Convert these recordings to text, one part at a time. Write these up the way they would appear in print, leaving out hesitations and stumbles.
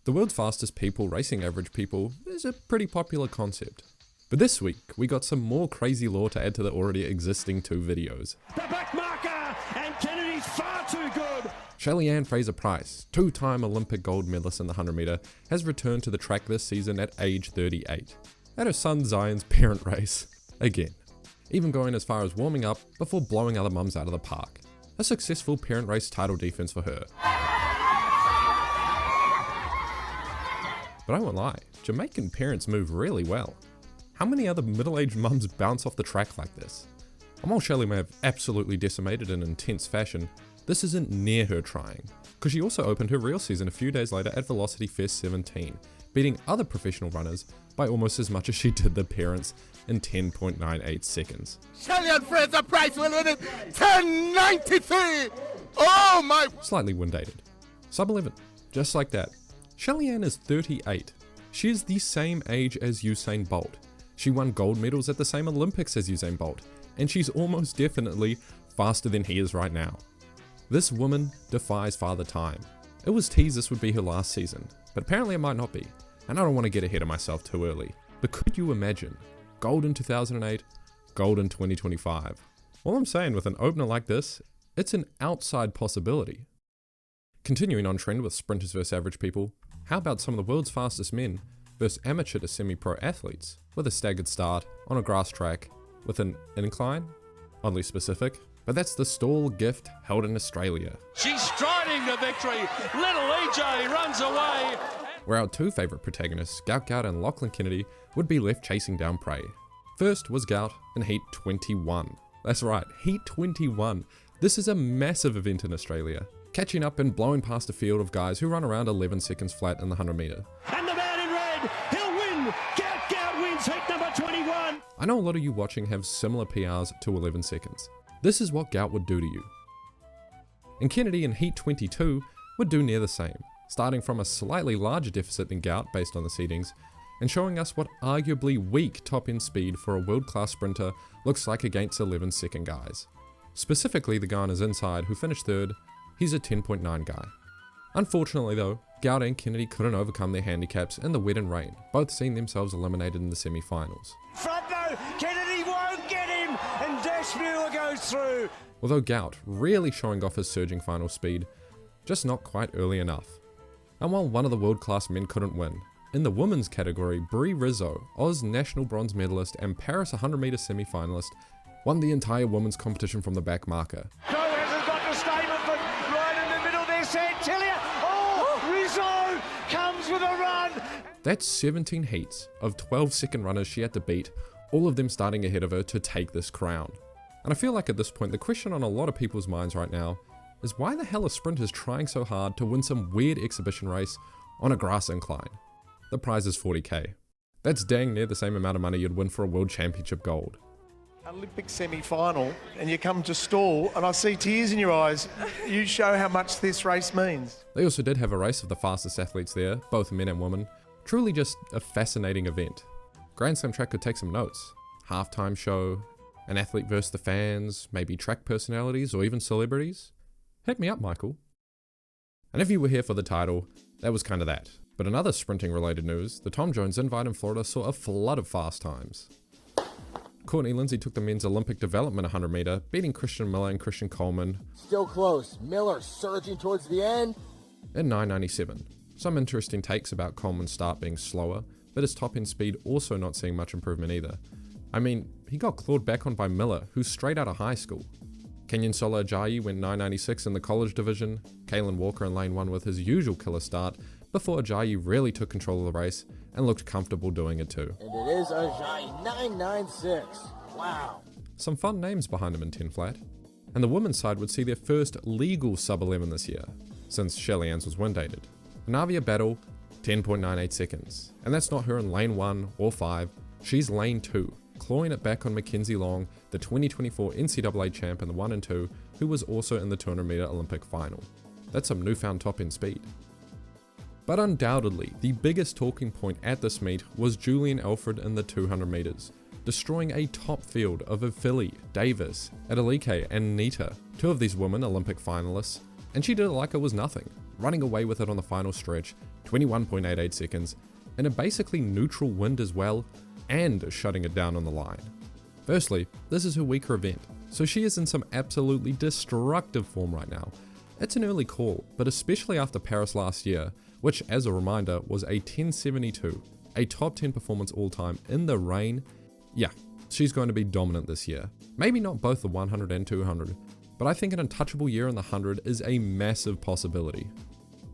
The world's fastest people racing average people is a pretty popular concept. But this week, we got some more crazy lore to add to the already existing 2 videos. The back marker, and Kennedy's far too good. Shelly Ann Fraser Pryce, 2-time Olympic gold medalist in the 100 metre, has returned to the track this season at age 38. At her son Zion's parent race, again. Even going as far as warming up before blowing other mums out of the park. A successful parent race title defense for her. But I won't lie, Jamaican parents move really well. How many other middle-aged mums bounce off the track like this? And while Shelly may have absolutely decimated in intense fashion, this isn't near her trying, because she also opened her real season a few days later at Velocity Fest 17, beating other professional runners by almost as much as she did their parents in 10.98 seconds. Shelly Ann Fraser Pryce will win it 10.93! Oh my! Slightly wind-dated. Sub-11, just like that. Shelly Ann is 38. She is the same age as Usain Bolt. She won gold medals at the same Olympics as Usain Bolt, and she's almost definitely faster than he is right now. This woman defies Father Time. It was teased this would be her last season, but apparently it might not be, and I don't want to get ahead of myself too early. But could you imagine? Gold in 2008, gold in 2025. All I'm saying with an opener like this, it's an outside possibility. Continuing on trend with sprinters versus average people, how about some of the world's fastest men versus amateur to semi-pro athletes with a staggered start on a grass track with an incline? Oddly specific, but that's the Stawell Gift held in Australia. She's striding to victory. Little EJ runs away. Where our 2 favourite protagonists, Gout and Gout Kennedy, would be left chasing down prey. First was Gout in Heat 21. That's right, Heat 21. This is a massive event in Australia. Catching up and blowing past a field of guys who run around 11 seconds flat in the 100 metre. And the man in red, he'll win. Gout wins heat number 21. I know a lot of you watching have similar PRs to 11 seconds. This is what Gout would do to you. And Kennedy in Heat 22 would do near the same, starting from a slightly larger deficit than Gout based on the seedings, and showing us what arguably weak top-end speed for a world-class sprinter looks like against 11-second guys. Specifically the guy on his inside who finished 3rd, he's a 10.9 guy. Unfortunately though, Gout and Kennedy couldn't overcome their handicaps in the wet and rain, both seeing themselves eliminated in the semi-finals. Front though, Kennedy won't get him, and Dashmuir goes through. Although Gout really showing off his surging final speed, just not quite early enough. And while one of the world-class men couldn't win, in the women's category, Brie Rizzo, Oz national bronze medalist and Paris 100 metre semi-finalist, won the entire women's competition from the back marker. No, hasn't got the statement, but right in the middle there, Santillia. Oh, Rizzo comes with a run. That's 17 heats of 12-second runners she had to beat, all of them starting ahead of her to take this crown. And I feel like at this point, the question on a lot of people's minds right now is why the hell are sprinters trying so hard to win some weird exhibition race on a grass incline? The prize is 40k. That's dang near the same amount of money you'd win for a world championship gold. Olympic semi-final, and you come to Stawell, and I see tears in your eyes. You show how much this race means. They also did have a race of the fastest athletes there, both men and women. Truly just a fascinating event. Grand Slam track could take some notes. Halftime show, an athlete versus the fans, maybe track personalities or even celebrities. Hit me up, Michael. And if you were here for the title, that was kind of that. But in other sprinting related news, the Tom Jones invite in Florida saw a flood of fast times. Courtney Lindsay took the men's Olympic development 100 metre, beating Christian Miller and Christian Coleman. Still close. Miller surging towards the end. In 9.97. Some interesting takes about Coleman's start being slower, but his top end speed also not seeing much improvement either. I mean, he got clawed back on by Miller, who's straight out of high school. Kenyan Sola Ajayi went 9.96 in the college division, Kalen Walker in lane 1 with his usual killer start, before Ajayi really took control of the race and looked comfortable doing it too. And it is Ajayi, 9.96. Wow. Some fun names behind him in 10 flat. And the women's side would see their first legal sub-11 this year, since Shelly Ann's was wind-dated. Navia Battle, 10.98 seconds. And that's not her in lane 1 or 5, she's lane 2, clawing it back on Mackenzie Long, the 2024 NCAA champ in the 1 and 2, who was also in the 200 metre Olympic final. That's some newfound top-end speed. But undoubtedly, the biggest talking point at this meet was Julien Alfred in the 200 metres, destroying a top field of Philly, Davis, Adeleke and Nita. 2 of these women Olympic finalists and she did it like it was nothing, running away with it on the final stretch, 21.88 seconds, in a basically neutral wind as well, and shutting it down on the line. Firstly, this is her weaker event, so she is in some absolutely destructive form right now. It's an early call, but especially after Paris last year, which as a reminder was a 10.72, a top 10 performance all time in the rain. Yeah, she's going to be dominant this year. Maybe not both the 100 and 200, but I think an untouchable year in the 100 is a massive possibility.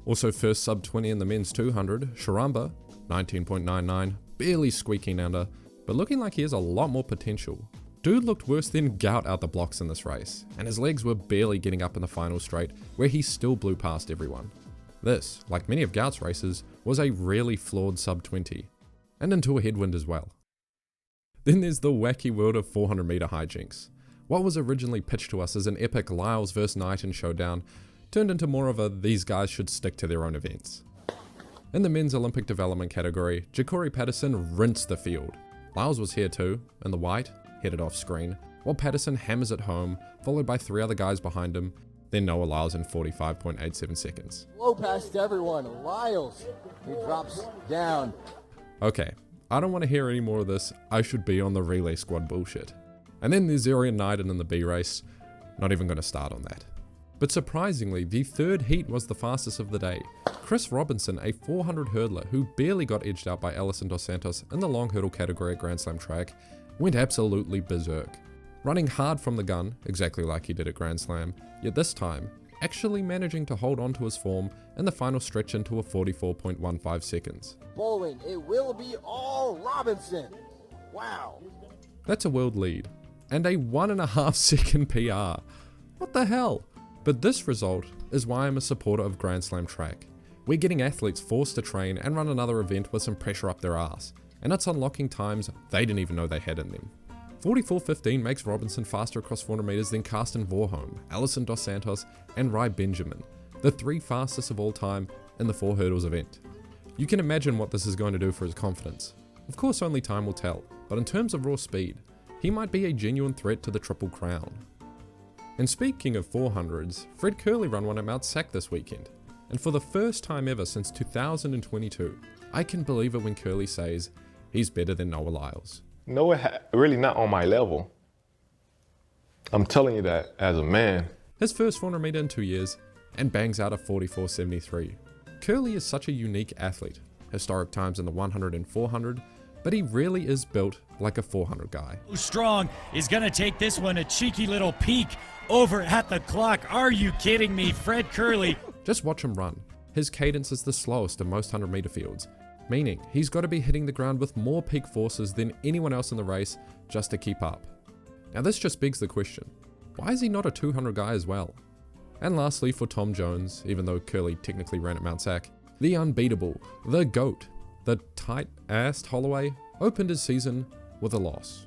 Also first sub 20 in the men's 200, Sharamba, 19.99, barely squeaking under, but looking like he has a lot more potential. Dude looked worse than Gout out the blocks in this race, and his legs were barely getting up in the final straight, where he still blew past everyone. This, like many of Gout's races, was a really flawed sub 20, and into a headwind as well. Then there's the wacky world of 400 meter high jinks. What was originally pitched to us as an epic Lyles vs Knighton showdown turned into more of a these guys should stick to their own events. In the men's Olympic development category, Ja'Cory Patterson rinsed the field. Lyles was here too, in the white, headed off screen, while Patterson hammers it home, followed by 3 other guys behind him, then Noah Lyles in 45.87 seconds. Low past everyone. Lyles. He drops down. Okay, I don't want to hear any more of this, I should be on the relay squad bullshit. And then there's Knighton in the B race, not even going to start on that. But surprisingly, the third heat was the fastest of the day. Chris Robinson, a 400 hurdler who barely got edged out by Alison Dos Santos in the long hurdle category at Grand Slam track, went absolutely berserk. Running hard from the gun, exactly like he did at Grand Slam, yet this time, actually managing to hold on to his form in the final stretch into a 44.15 seconds. Bowling, it will be all Robinson. Wow. That's a world lead, and a 1.5 second PR. What the hell? But this result is why I'm a supporter of Grand Slam track. We're getting athletes forced to train and run another event with some pressure up their ass, and it's unlocking times they didn't even know they had in them. 44.15 makes Robinson faster across 400 meters than Karsten Warholm, Alison Dos Santos, and Rai Benjamin, the 3 fastest of all time in the 4 hurdles event. You can imagine what this is going to do for his confidence. Of course only time will tell, but in terms of raw speed, he might be a genuine threat to the Triple Crown. And speaking of 400s, Fred Kerley ran one at Mount Sac this weekend, and for the first time ever since 2022, I can believe it when Kerley says he's better than Noah Lyles. Noah really not on my level. I'm telling you that as a man. His first 400 meter in 2 years, and bangs out a 44.73. Kerley is such a unique athlete, historic times in the 100 and 400, but he really is built like a 400 guy. Strong is gonna take this one a cheeky little peek over at the clock. Are you kidding me, Fred Kerley? Just watch him run. His cadence is the slowest in most 100 meter fields, meaning he's got to be hitting the ground with more peak forces than anyone else in the race just to keep up. Now this just begs the question, why is he not a 200 guy as well? And lastly, for Tom Jones, even though Kerley technically ran at Mount Sac, the unbeatable, the GOAT, the tight-assed Holloway, opened his season with a loss.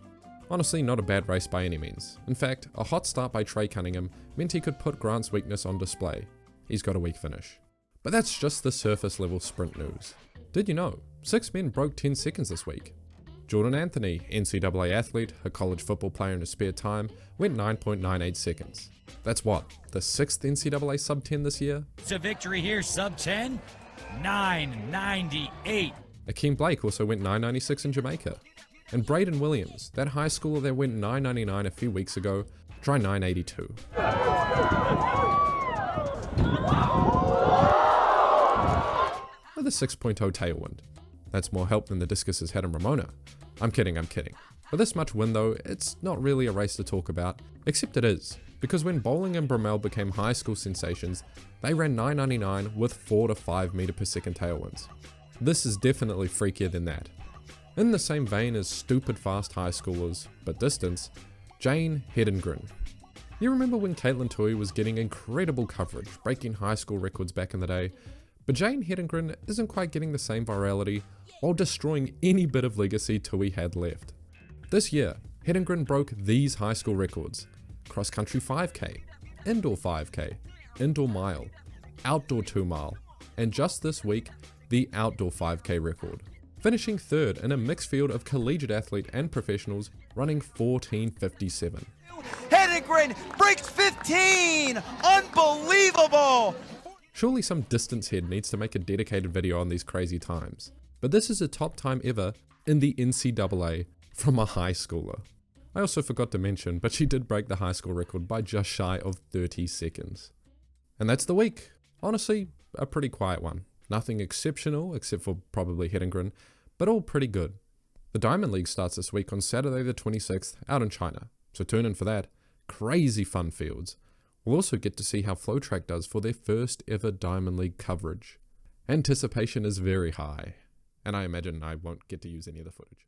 Honestly, not a bad race by any means. In fact, a hot start by Trey Cunningham meant he could put Grant's weakness on display. He's got a weak finish. But that's just the surface level sprint news. Did you know, 6 men broke 10 seconds this week? Jordan Anthony, NCAA athlete, a college football player in his spare time, went 9.98 seconds. That's what, the 6th NCAA sub 10 this year? It's a victory here, sub 10, 9.98. Akeem Blake also went 9.96 in Jamaica. And Braden Williams, that high schooler that went 9.99 a few weeks ago, tried 9.82. With a 6.0 tailwind. That's more help than the discus has had in Ramona. I'm kidding. With this much wind though, it's not really a race to talk about, except it is, because when Bowling and Bromell became high school sensations, they ran 9.99 with 4 to 5 meter per second tailwinds. This is definitely freakier than that. In the same vein as stupid fast high schoolers, but distance, Jane Hedengren. You remember when Caitlin Tui was getting incredible coverage, breaking high school records back in the day, but Jane Hedengren isn't quite getting the same virality while destroying any bit of legacy Tui had left. This year, Hedengren broke these high school records: cross country 5k, indoor 5k, indoor mile, outdoor 2 mile, and just this week, the outdoor 5k record, finishing 3rd in a mixed field of collegiate athlete and professionals running 14.57. Hedengren breaks 15. Unbelievable. Surely some distance head needs to make a dedicated video on these crazy times. But this is a top time ever in the NCAA from a high schooler. I also forgot to mention, but she did break the high school record by just shy of 30 seconds. And that's the week. Honestly, a pretty quiet one. Nothing exceptional, except for probably Hedengren, but all pretty good. The Diamond League starts this week on Saturday the 26th out in China, so tune in for that. Crazy fun fields. We'll also get to see how FlowTrack does for their first ever Diamond League coverage. Anticipation is very high, and I imagine I won't get to use any of the footage.